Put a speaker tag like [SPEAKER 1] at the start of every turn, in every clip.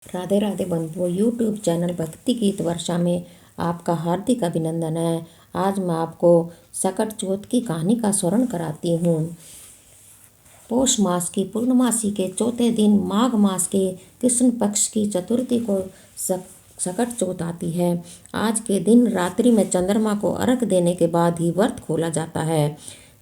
[SPEAKER 1] राधे राधे बंधुओं, YouTube channel भक्ति गीत वर्षा में आपका हार्दिक अभिनंदन है। आज मैं आपको सकट चौथ की कहानी का स्मरण कराती हूँ। पौष मास की पूर्णमासी के चौथे दिन माघ मास के कृष्ण पक्ष की चतुर्थी को सकट चौथ आती है। आज के दिन रात्रि में चंद्रमा को अर्घ देने के बाद ही व्रत खोला जाता है।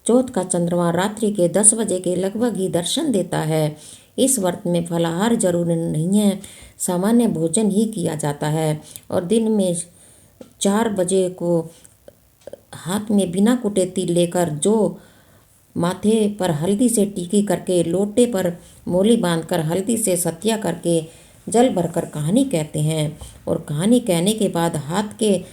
[SPEAKER 1] चौथ का चंद्रमा रात्रि के 10 बजे के लगभग ही दर्शन देता है। इस व्रत में फलाहार जरूरी नहीं है, सामान्य भोजन ही किया जाता है और दिन में 4 बजे को हाथ में बिना कुटे तिल लेकर जो माथे पर हल्दी से टीकी करके लोटे पर मोली बांधकर हल्दी से सतिया करके जल भरकर कहानी कहते हैं और कहानी कहने के बाद हाथ के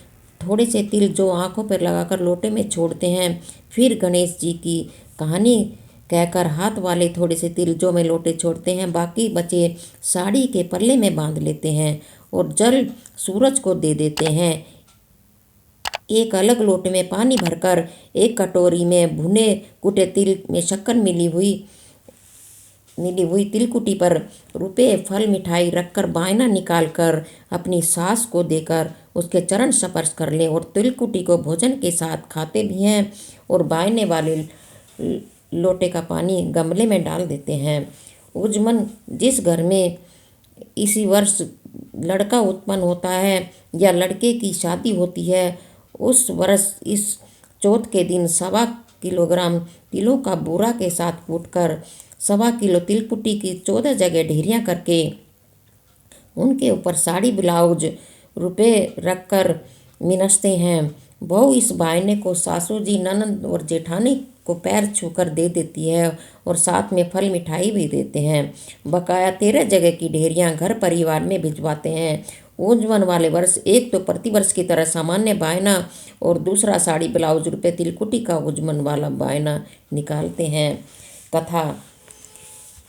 [SPEAKER 1] थोड़े से तिल जो आंखों पर लगाकर लोटे में छोड़ते हैं। फिर गणेश जी की कहानी कहकर हाथ वाले थोड़े से तिल जो में लोटे छोड़ते हैं, बाकी बचे साड़ी के पल्ले में बांध लेते हैं और जल सूरज को दे देते हैं। एक अलग लोटे में पानी भरकर एक कटोरी में भुने कुटे तिल में शक्कर मिली हुई तिलकुटी पर रुपए फल मिठाई रखकर बायना निकालकर अपनी सास को देकर उसके चरण स्पर्श कर लें और तिलकुटी को भोजन के साथ खाते भी हैं और बायने वाले लोटे का पानी गमले में डाल देते हैं। उजमन जिस घर में इसी वर्ष लड़का उत्पन्न होता है या लड़के की शादी होती है, उस वर्ष इस चौथ के दिन 1.25 किलोग्राम तिलों का बोरा के साथ कूटकर 1.25 किलो तिलकुटी की 14 जगह ढेरियाँ करके उनके ऊपर साड़ी ब्लाउज रुपए रखकर मिनसते हैं। बहू इस बायने को सासू जी, ननद और जेठानी को पैर छूकर दे देती है और साथ में फल मिठाई भी देते हैं। बकाया 13 जगह की ढेरियाँ घर परिवार में भिजवाते हैं। ऊंजवन वाले वर्ष एक तो प्रतिवर्ष की तरह सामान्य बायना और दूसरा साड़ी ब्लाउज रुपए तिलकुटी का ऊंजवन वाला बायना निकालते हैं। कथा।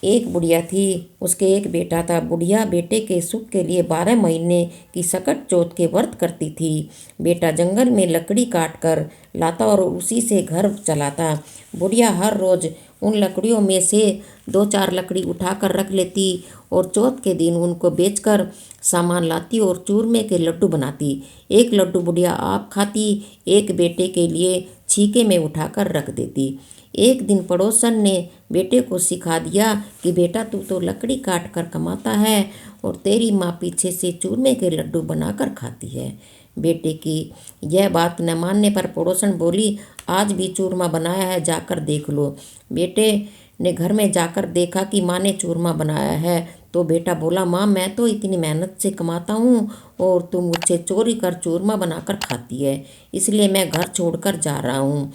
[SPEAKER 1] एक बुढ़िया थी, उसके एक बेटा था। बुढ़िया बेटे के सुख के लिए 12 महीने की सकट चौथ के व्रत करती थी। बेटा जंगल में लकड़ी काट कर लाता और उसी से घर चलाता। बुढ़िया हर रोज उन लकड़ियों में से 2-4 लकड़ी उठाकर रख लेती और चौथ के दिन उनको बेचकर सामान लाती और चूरमे के लड्डू बनाती। एक लड्डू बुढ़िया आप खाती, एक बेटे के लिए छीके में उठाकर रख देती। एक दिन पड़ोसन ने बेटे को सिखा दिया कि बेटा, तू तो लकड़ी काट कर कमाता है और तेरी माँ पीछे से चूरमे के लड्डू बनाकर खाती है। बेटे की यह बात न मानने पर पड़ोसन बोली, आज भी चूरमा बनाया है, जाकर देख लो। बेटे ने घर में जाकर देखा कि माँ ने चूरमा बनाया है तो बेटा बोला, माँ, मैं तो इतनी मेहनत से कमाता हूँ और तू मुझसे चोरी कर चूरमा बनाकर खाती है, इसलिए मैं घर छोड़कर जा रहा हूँ।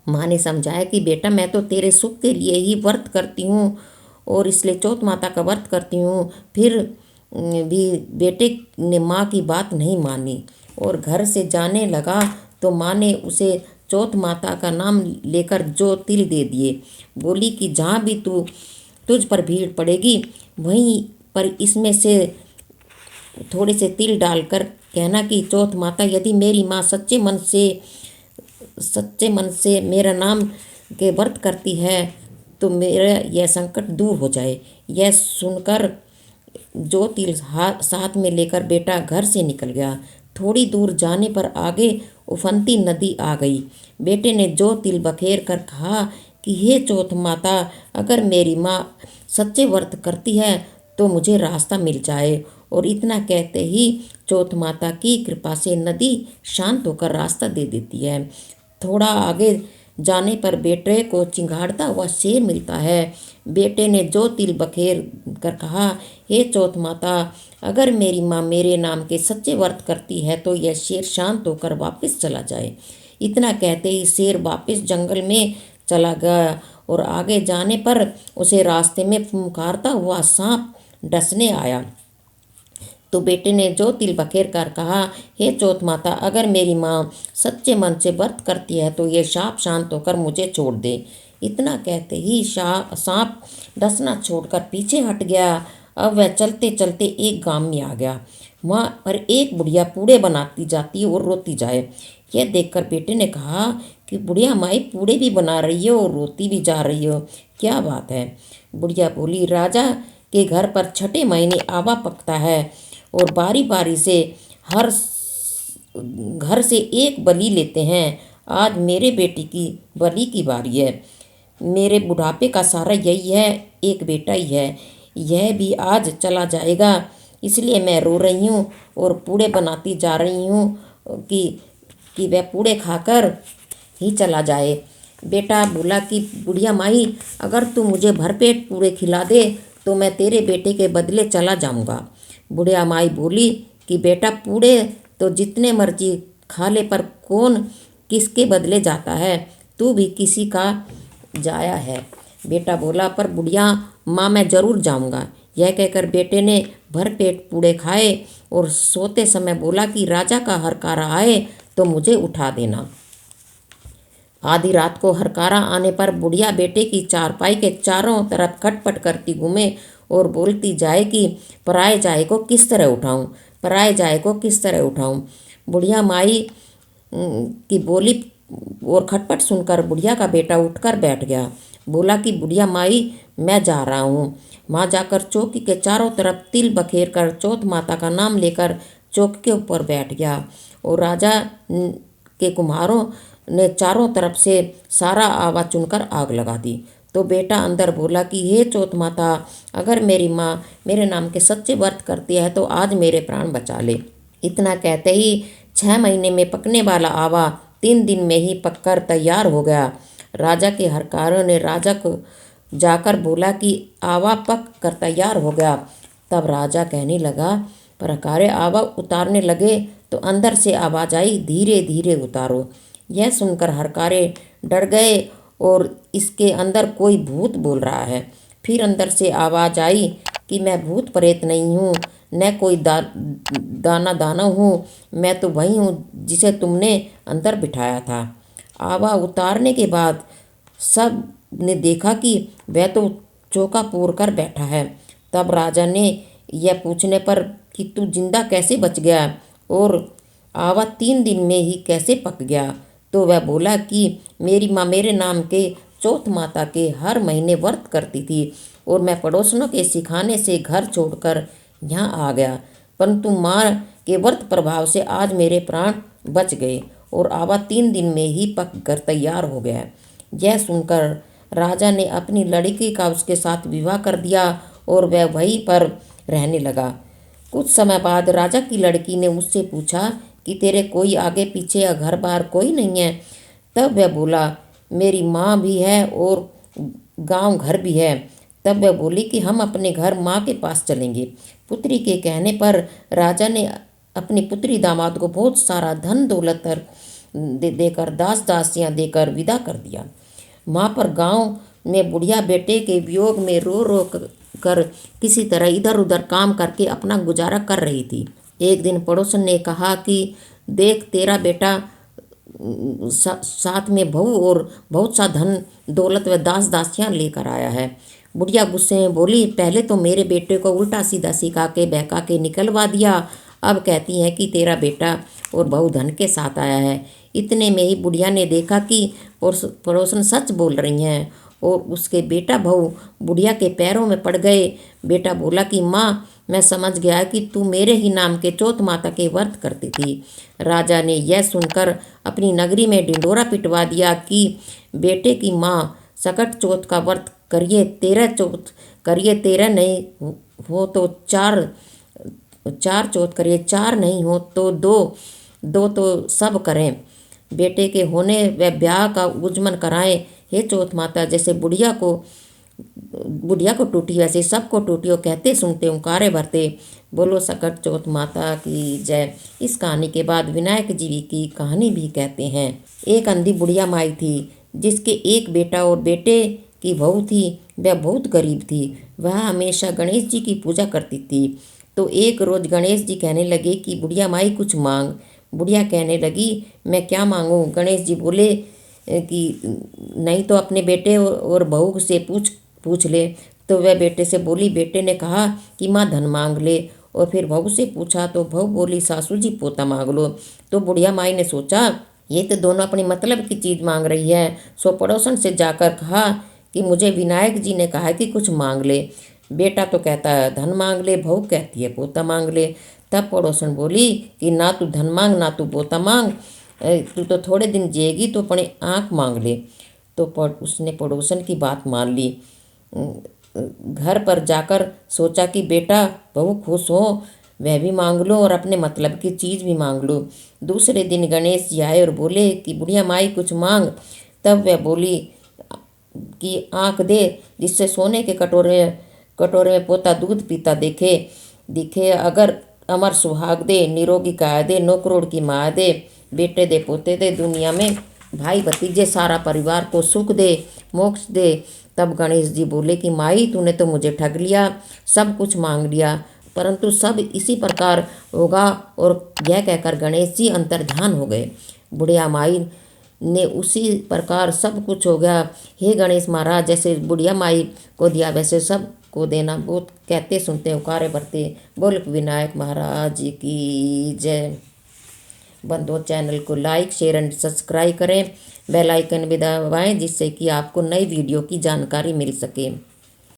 [SPEAKER 1] माँ ने समझाया कि बेटा, मैं तो तेरे सुख के लिए ही व्रत करती हूँ और इसलिए चौथ माता का व्रत करती हूँ। फिर भी बेटे ने माँ की बात नहीं मानी और घर से जाने लगा तो माँ ने उसे चौथ माता का नाम लेकर जो तिल दे दिए। बोली कि जहाँ भी तुझ पर भीड़ पड़ेगी वहीं पर इसमें से थोड़े से तिल डालकर कहना कि चौथ माता, यदि मेरी माँ सच्चे मन से मेरा नाम के व्रत करती है तो मेरा यह संकट दूर हो जाए। यह सुनकर जो तिल साथ में लेकर बेटा घर से निकल गया। थोड़ी दूर जाने पर आगे उफनती नदी आ गई। बेटे ने जो तिल बखेर कर कहा कि हे चौथ माता, अगर मेरी माँ सच्चे व्रत करती है तो मुझे रास्ता मिल जाए। और इतना कहते ही चौथ माता की कृपा से नदी शांत होकर रास्ता दे देती है। थोड़ा आगे जाने पर बेटे को चिंगाड़ता हुआ शेर मिलता है। बेटे ने जो तिल बखेर कर कहा, हे चौथ माता, अगर मेरी माँ मेरे नाम के सच्चे व्रत करती है तो यह शेर शांत होकर वापस चला जाए। इतना कहते ही शेर वापस जंगल में चला गया और आगे जाने पर उसे रास्ते में फुंकारता हुआ सांप डसने आया। तो बेटे ने जो तिल बखेर कर कहा, हे चौथ माता, अगर मेरी माँ सच्चे मन से व्रत करती है तो ये सांप शांत होकर मुझे छोड़ दे। इतना कहते ही सांप डसना छोड़कर पीछे हट गया। अब वह चलते चलते एक गांव में आ गया। वहाँ पर एक बुढ़िया पूड़े बनाती जाती और रोती जाए। यह देखकर बेटे ने कहा कि बुढ़िया माई, पूड़े भी बना रही हो और रोती भी जा रही हो, क्या बात है। बुढ़िया बोली, राजा के घर पर छठे महीने आवा पकता है और बारी बारी से हर घर से एक बलि लेते हैं। आज मेरे बेटी की बलि की बारी है। मेरे बुढ़ापे का सहारा यही है, एक बेटा ही है। यह भी आज चला जाएगा, इसलिए मैं रो रही हूँ और पूड़े बनाती जा रही हूँ कि वह पूड़े खाकर ही चला जाए। बेटा बोला कि बुढ़िया माई, अगर तू मुझे भरपेट पूड़े खिला दे तो मैं तेरे बेटे के बदले चला जाऊंगा। बुढ़िया माई बोली कि बेटा पूड़े तो जितने मर्जी खा ले, पर कौन किसके बदले जाता है, तू भी किसी का जाया है। बेटा बोला पर बुढ़िया माँ मैं जरूर जाऊंगा। यह कहकर बेटे ने भरपेट पूड़े खाए और सोते समय बोला कि राजा का हरकारा आए तो मुझे उठा देना। आधी रात को हरकारा आने पर बुढ़िया बेटे की चारपाई के चारों तरफ खटपट करती घूमे और बोलती जाए कि पराए जाए को किस तरह उठाऊं, पराए जाए को किस तरह उठाऊं। बुढ़िया माई की बोली और खटपट सुनकर बुढ़िया का बेटा उठकर बैठ गया। बोला कि बुढ़िया माई मैं जा रहा हूँ। वहाँ जाकर चौकी के चारों तरफ तिल बखेर कर चौथ माता का नाम लेकर चौक के ऊपर बैठ गया और राजा के कुम्हारों ने चारों तरफ से सारा आवा चुनकर आग लगा दी। तो बेटा अंदर बोला कि हे चौथ माता, अगर मेरी माँ मेरे नाम के सच्चे व्रत करती है तो आज मेरे प्राण बचा ले। इतना कहते ही 6 महीने में पकने वाला आवा 3 दिन में ही पककर तैयार हो गया। राजा के हरकारों ने राजा को जाकर बोला कि आवा पक कर तैयार हो गया। तब राजा कहने लगा, पर हरकारे आवा उतारने लगे तो अंदर से आवाज आई, धीरे धीरे उतारो। यह सुनकर हरकारे डर गए और इसके अंदर कोई भूत बोल रहा है। फिर अंदर से आवाज आई कि मैं भूत प्रेत नहीं हूँ, न कोई दाना दानव हूँ, मैं तो वही हूँ जिसे तुमने अंदर बिठाया था। आवा उतारने के बाद सब ने देखा कि वह तो चौका पूर कर बैठा है। तब राजा ने यह पूछने पर कि तू जिंदा कैसे बच गया और आवा 3 दिन में ही कैसे पक गया, तो वह बोला कि मेरी माँ मेरे नाम के चौथ माता के हर महीने व्रत करती थी और मैं पड़ोसनों के सिखाने से घर छोड़कर यहाँ आ गया, परंतु माँ के व्रत प्रभाव से आज मेरे प्राण बच गए और आवा 3 दिन में ही पक कर तैयार हो गया। यह सुनकर राजा ने अपनी लड़की का उसके साथ विवाह कर दिया और वह वहीं पर रहने लगा। कुछ समय बाद राजा की लड़की ने उससे पूछा कि तेरे कोई आगे पीछे या घर बाहर कोई नहीं है। तब वह बोला, मेरी माँ भी है और गांव घर भी है। तब वह बोली कि हम अपने घर माँ के पास चलेंगे। पुत्री के कहने पर राजा ने अपनी पुत्री दामाद को बहुत सारा धन दौलत देकर दास दासियाँ देकर विदा कर दिया। माँ पर गांव में बुढ़िया बेटे के वियोग में रो रो कर किसी तरह इधर उधर काम करके अपना गुजारा कर रही थी। एक दिन पड़ोसन ने कहा कि देख तेरा बेटा साथ में बहू और बहुत सा धन दौलत व दास दासियाँ लेकर आया है। बुढ़िया गुस्से में बोली, पहले तो मेरे बेटे को उल्टा सीधा सिखा के बहका के निकलवा दिया, अब कहती है कि तेरा बेटा और बहू धन के साथ आया है। इतने में ही बुढ़िया ने देखा कि पड़ोसन सच बोल रही हैं और उसके बेटा बहू बुढ़िया के पैरों में पड़ गए। बेटा बोला कि माँ मैं समझ गया कि तू मेरे ही नाम के चौथ माता के व्रत करती थी। राजा ने यह सुनकर अपनी नगरी में ढिंढोरा पिटवा दिया कि बेटे की माँ सकट चौथ का व्रत करिए, 13 चौथ करिए, 13 नहीं हो तो 4 चौथ करिए, 4 नहीं हो तो 2 तो सब करें। बेटे के होने व ब्याह का उजमन कराएं। हे चौथ माता, जैसे बुढ़िया को टूटी वैसे सबको टूटियो, कहते सुनते ओंकारे भरते। बोलो सकट चौथ माता की जय। इस कहानी के बाद विनायक जी की कहानी भी कहते हैं। एक अंधी बुढ़िया माई थी जिसके एक बेटा और बेटे की बहू थी। वह बहुत गरीब थी। वह हमेशा गणेश जी की पूजा करती थी। तो एक रोज गणेश जी कहने लगे कि बुढ़िया माई कुछ मांग। बुढ़िया कहने लगी, मैं क्या मांगूं? गणेश जी बोले कि नहीं तो अपने बेटे और बहू से पूछ ले। तो वह बेटे से बोली। बेटे ने कहा कि माँ धन मांग ले। और फिर बहू से पूछा तो बहू बोली, सासू जी पोता मांग लो। तो बुढ़िया माई ने सोचा ये तो दोनों अपनी मतलब की चीज़ मांग रही है। सो पड़ोसन से जाकर कहा कि मुझे विनायक जी ने कहा कि कुछ मांग ले। बेटा तो कहता है धन मांग ले, बहू कहती है पोता मांग ले। तब पड़ोसन बोली कि ना तू धन मांग ना तू पोता मांग, तू तो थोड़े दिन जिएगी तो अपने आँख मांग ले। तो उसने पड़ोसन की बात मान ली। घर पर जाकर सोचा कि बेटा बहू खुश हो, वह भी मांग लो और अपने मतलब की चीज़ भी मांग लो। दूसरे दिन गणेश जी आए और बोले कि बुढ़िया माई कुछ मांग। तब वह बोली कि आँख दे, जिससे सोने के कटोरे कटोरे में पोता दूध पीता दिखे दिखे अगर अमर सुहाग दे, निरोगी काया दे, 9 करोड़ की माँ दे, बेटे दे पोते दे, दुनिया में भाई भतीजे सारा परिवार को सुख दे, मोक्ष दे। तब गणेश जी बोले कि माई तूने तो मुझे ठग लिया, सब कुछ मांग लिया, परंतु सब इसी प्रकार होगा। और यह कहकर गणेश जी अंतर्ध्यान हो गए। बुढ़िया माई ने उसी प्रकार सब कुछ हो गया। हे गणेश महाराज, जैसे बुढ़िया माई को दिया वैसे सब को देना। बहुत कहते सुनते उकारे भरते। बोल विनायक महाराज की जय। बंधुओं, चैनल को लाइक शेयर एंड सब्सक्राइब करें, बेल आइकन भी दबाएं जिससे कि आपको नई वीडियो की जानकारी मिल सके।